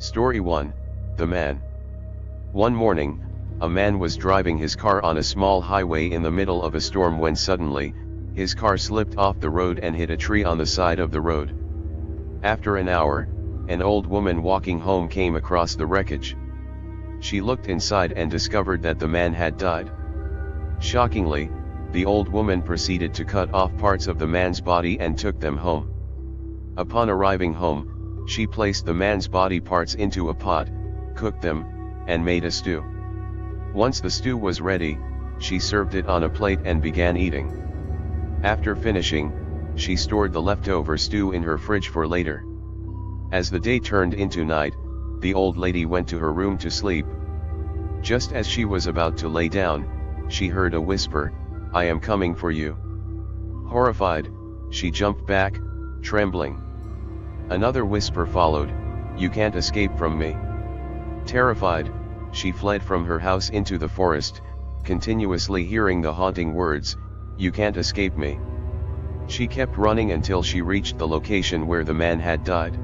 Story 1, The Man. One morning, a man was driving his car on a small highway in the middle of a storm when suddenly, his car slipped off the road and hit a tree on the side of the road. After an hour, an old woman walking home came across the wreckage. She looked inside and discovered that the man had died. Shockingly, the old woman proceeded to cut off parts of the man's body and took them home. Upon arriving home, she placed the man's body parts into a pot, cooked them, and made a stew. Once the stew was ready, she served it on a plate and began eating. After finishing, she stored the leftover stew in her fridge for later. As the day turned into night, the old lady went to her room to sleep. Just as she was about to lay down, she heard a whisper, "I am coming for you." Horrified, she jumped back, trembling. Another whisper followed, "You can't escape from me." Terrified, she fled from her house into the forest, continuously hearing the haunting words, "You can't escape me." She kept running until she reached the location where the man had died.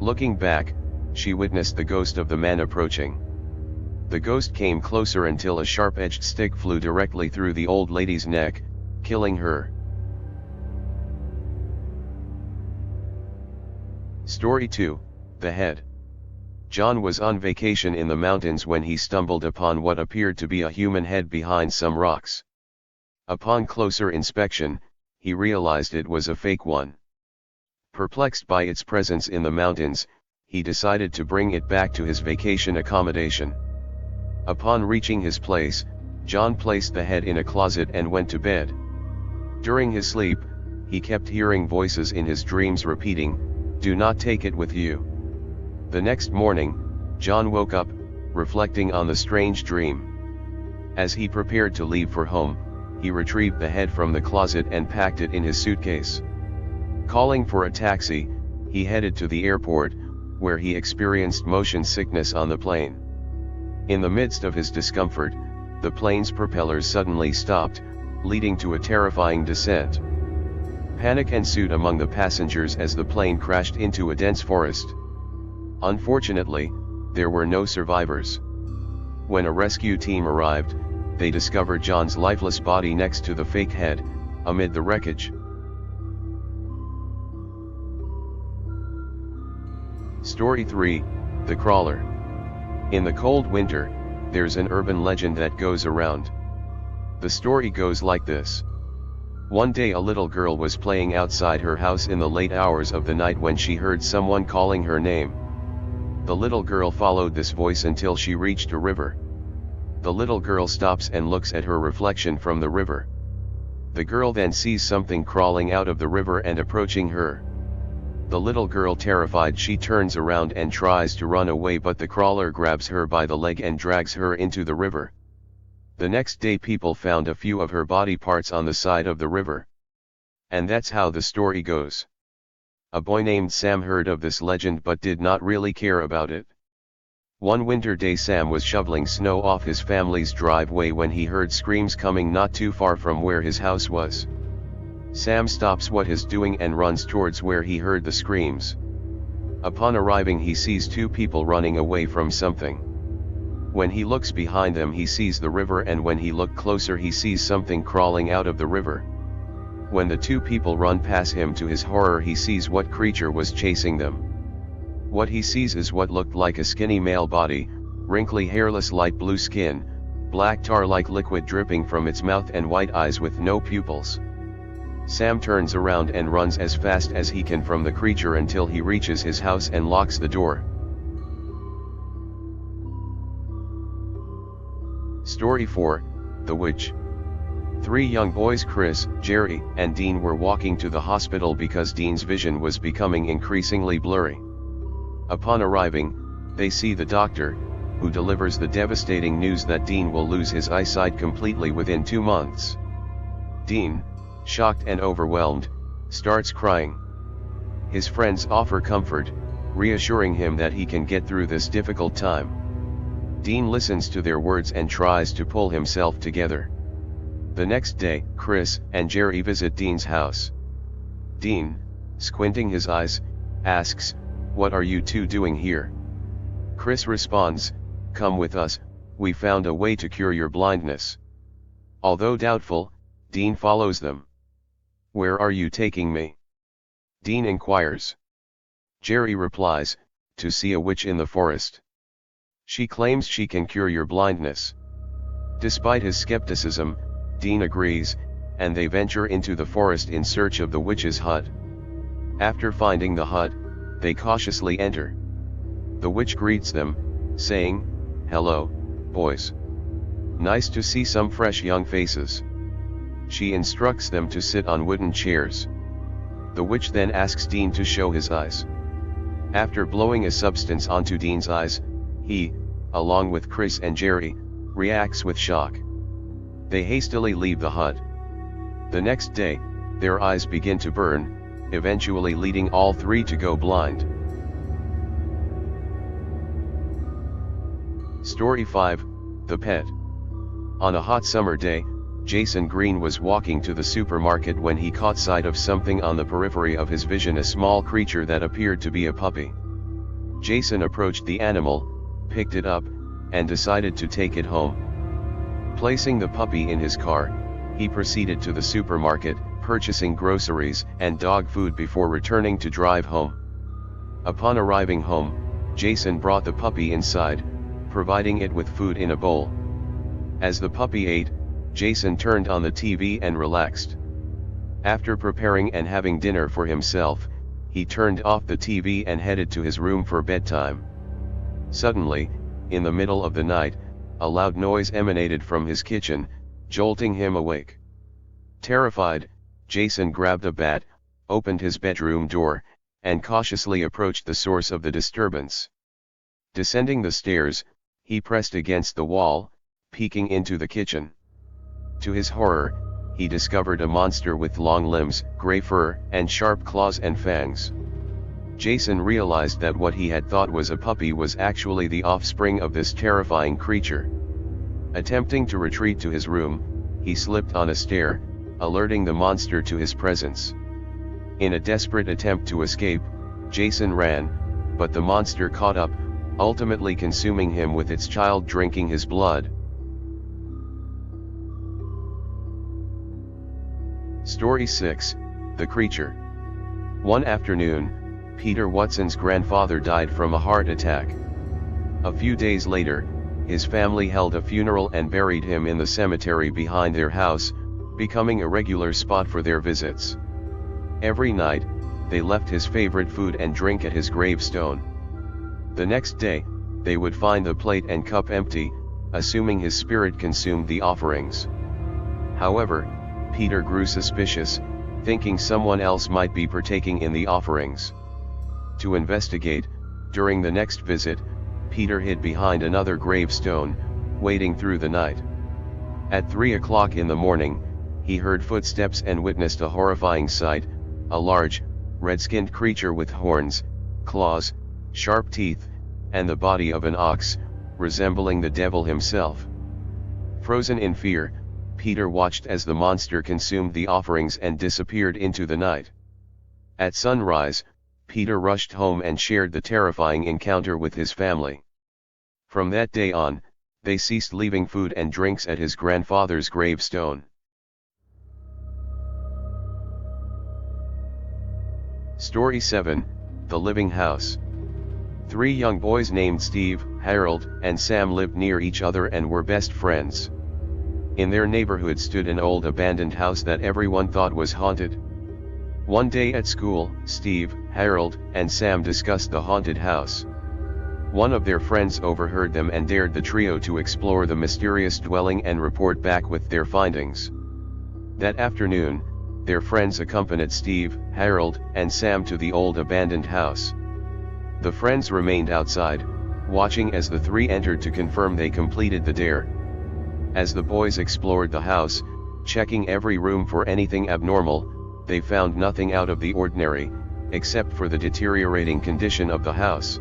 Looking back, she witnessed the ghost of the man approaching. The ghost came closer until a sharp-edged stick flew directly through the old lady's neck, killing her. Story 2, The Head. John was on vacation in the mountains when he stumbled upon what appeared to be a human head behind some rocks. Upon closer inspection, he realized it was a fake one. Perplexed by its presence in the mountains, he decided to bring it back to his vacation accommodation. Upon reaching his place, John placed the head in a closet and went to bed. During his sleep, he kept hearing voices in his dreams repeating, "Do not take it with you." The next morning, John woke up, reflecting on the strange dream. As he prepared to leave for home, he retrieved the head from the closet and packed it in his suitcase. Calling for a taxi, he headed to the airport, where he experienced motion sickness on the plane. In the midst of his discomfort, the plane's propellers suddenly stopped, leading to a terrifying descent. Panic ensued among the passengers as the plane crashed into a dense forest. Unfortunately, there were no survivors. When a rescue team arrived, they discovered John's lifeless body next to the fake head, amid the wreckage. Story 3, The Crawler. In the cold winter, there's an urban legend that goes around. The story goes like this. One day a little girl was playing outside her house in the late hours of the night when she heard someone calling her name. The little girl followed this voice until she reached a river. The little girl stops and looks at her reflection from the river. The girl then sees something crawling out of the river and approaching her. The little girl, terrified, she turns around and tries to run away, but the crawler grabs her by the leg and drags her into the river. The next day people found a few of her body parts on the side of the river. And that's how the story goes. A boy named Sam heard of this legend but did not really care about it. One winter day Sam was shoveling snow off his family's driveway when he heard screams coming not too far from where his house was. Sam stops what he's doing and runs towards where he heard the screams. Upon arriving, he sees two people running away from something. When he looks behind them, he sees the river, and when he looked closer he sees something crawling out of the river. When the two people run past him, to his horror he sees what creature was chasing them. What he sees is what looked like a skinny male body, wrinkly, hairless, light blue skin, black tar-like liquid dripping from its mouth, and white eyes with no pupils. Sam turns around and runs as fast as he can from the creature until he reaches his house and locks the door. Story 4, The Witch. Three young boys, Chris, Jerry, and Dean, were walking to the hospital because Dean's vision was becoming increasingly blurry. Upon arriving, they see the doctor, who delivers the devastating news that Dean will lose his eyesight completely within 2 months. Dean, shocked and overwhelmed, starts crying. His friends offer comfort, reassuring him that he can get through this difficult time. Dean listens to their words and tries to pull himself together. The next day, Chris and Jerry visit Dean's house. Dean, squinting his eyes, asks, "What are you two doing here?" Chris responds, "Come with us, we found a way to cure your blindness." Although doubtful, Dean follows them. "Where are you taking me?" Dean inquires. Jerry replies, "To see a witch in the forest. She claims she can cure your blindness." Despite his skepticism, Dean agrees, and they venture into the forest in search of the witch's hut. After finding the hut, they cautiously enter. The witch greets them, saying, "Hello, boys. Nice to see some fresh young faces." She instructs them to sit on wooden chairs. The witch then asks Dean to show his eyes. After blowing a substance onto Dean's eyes, he, along with Chris and Jerry, reacts with shock. They hastily leave the hut. The next day, their eyes begin to burn, eventually leading all three to go blind. Story 5, The Pet. On a hot summer day, Jason Green was walking to the supermarket when he caught sight of something on the periphery of his vision, a small creature that appeared to be a puppy. Jason approached the animal, picked it up, and decided to take it home. Placing the puppy in his car, he proceeded to the supermarket, purchasing groceries and dog food before returning to drive home. Upon arriving home, Jason brought the puppy inside, providing it with food in a bowl. As the puppy ate, Jason turned on the TV and relaxed. After preparing and having dinner for himself, he turned off the TV and headed to his room for bedtime. Suddenly, in the middle of the night, a loud noise emanated from his kitchen, jolting him awake. Terrified, Jason grabbed a bat, opened his bedroom door, and cautiously approached the source of the disturbance. Descending the stairs, he pressed against the wall, peeking into the kitchen. To his horror, he discovered a monster with long limbs, gray fur, and sharp claws and fangs. Jason realized that what he had thought was a puppy was actually the offspring of this terrifying creature. Attempting to retreat to his room, he slipped on a stair, alerting the monster to his presence. In a desperate attempt to escape, Jason ran, but the monster caught up, ultimately consuming him with its child drinking his blood. Story 6, The Creature. One afternoon, Peter Watson's grandfather died from a heart attack. A few days later, his family held a funeral and buried him in the cemetery behind their house, becoming a regular spot for their visits. Every night, they left his favorite food and drink at his gravestone. The next day, they would find the plate and cup empty, assuming his spirit consumed the offerings. However, Peter grew suspicious, thinking someone else might be partaking in the offerings. To investigate, during the next visit, Peter hid behind another gravestone, waiting through the night. At 3 o'clock in the morning, he heard footsteps and witnessed a horrifying sight: a large, red-skinned creature with horns, claws, sharp teeth, and the body of an ox, resembling the devil himself. Frozen in fear, Peter watched as the monster consumed the offerings and disappeared into the night. At sunrise, Peter rushed home and shared the terrifying encounter with his family. From that day on, they ceased leaving food and drinks at his grandfather's gravestone. Story 7, The Living House. 3 young boys named Steve, Harold, and Sam lived near each other and were best friends. In their neighborhood stood an old abandoned house that everyone thought was haunted. One day at school, Steve, Harold, and Sam discussed the haunted house. One of their friends overheard them and dared the trio to explore the mysterious dwelling and report back with their findings. That afternoon, their friends accompanied Steve, Harold, and Sam to the old abandoned house. The friends remained outside, watching as the 3 entered to confirm they completed the dare. As the boys explored the house, checking every room for anything abnormal, they found nothing out of the ordinary, except for the deteriorating condition of the house.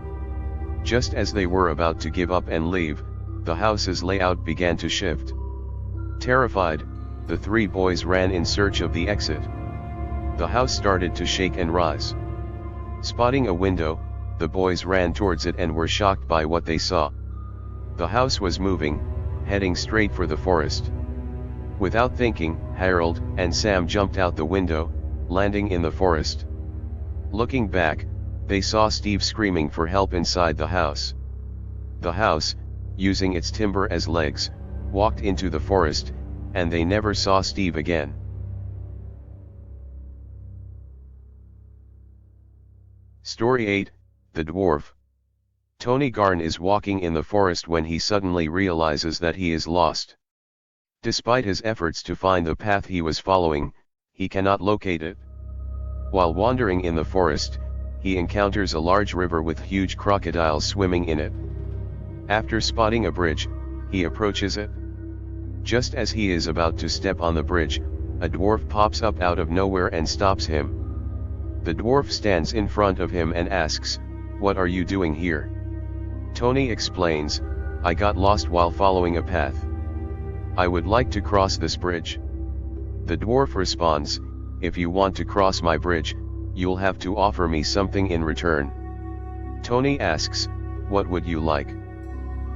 Just as they were about to give up and leave, the house's layout began to shift. Terrified, the 3 boys ran in search of the exit. The house started to shake and rise. Spotting a window, the boys ran towards it and were shocked by what they saw. The house was moving, heading straight for the forest. Without thinking, Harold and Sam jumped out the window, landing in the forest. Looking back, they saw Steve screaming for help inside the house. The house, using its timber as legs, walked into the forest, and they never saw Steve again. Story 8, The Dwarf. Tony Garn is walking in the forest when he suddenly realizes that he is lost. Despite his efforts to find the path he was following, he cannot locate it. While wandering in the forest, he encounters a large river with huge crocodiles swimming in it. After spotting a bridge, he approaches it. Just as he is about to step on the bridge, a dwarf pops up out of nowhere and stops him. The dwarf stands in front of him and asks, "What are you doing here?" Tony explains, "I got lost while following a path. I would like to cross this bridge." The dwarf responds, "If you want to cross my bridge, you'll have to offer me something in return." Tony asks, "What would you like?"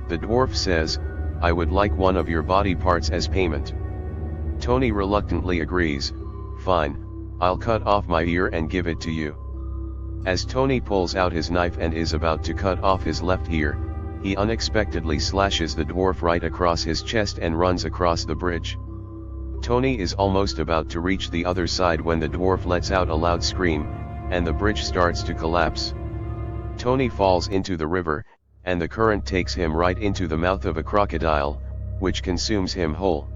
The dwarf says, "I would like one of your body parts as payment." Tony reluctantly agrees, "Fine, I'll cut off my ear and give it to you." As Tony pulls out his knife and is about to cut off his left ear, he unexpectedly slashes the dwarf right across his chest and runs across the bridge. Tony is almost about to reach the other side when the dwarf lets out a loud scream, and the bridge starts to collapse. Tony falls into the river, and the current takes him right into the mouth of a crocodile, which consumes him whole.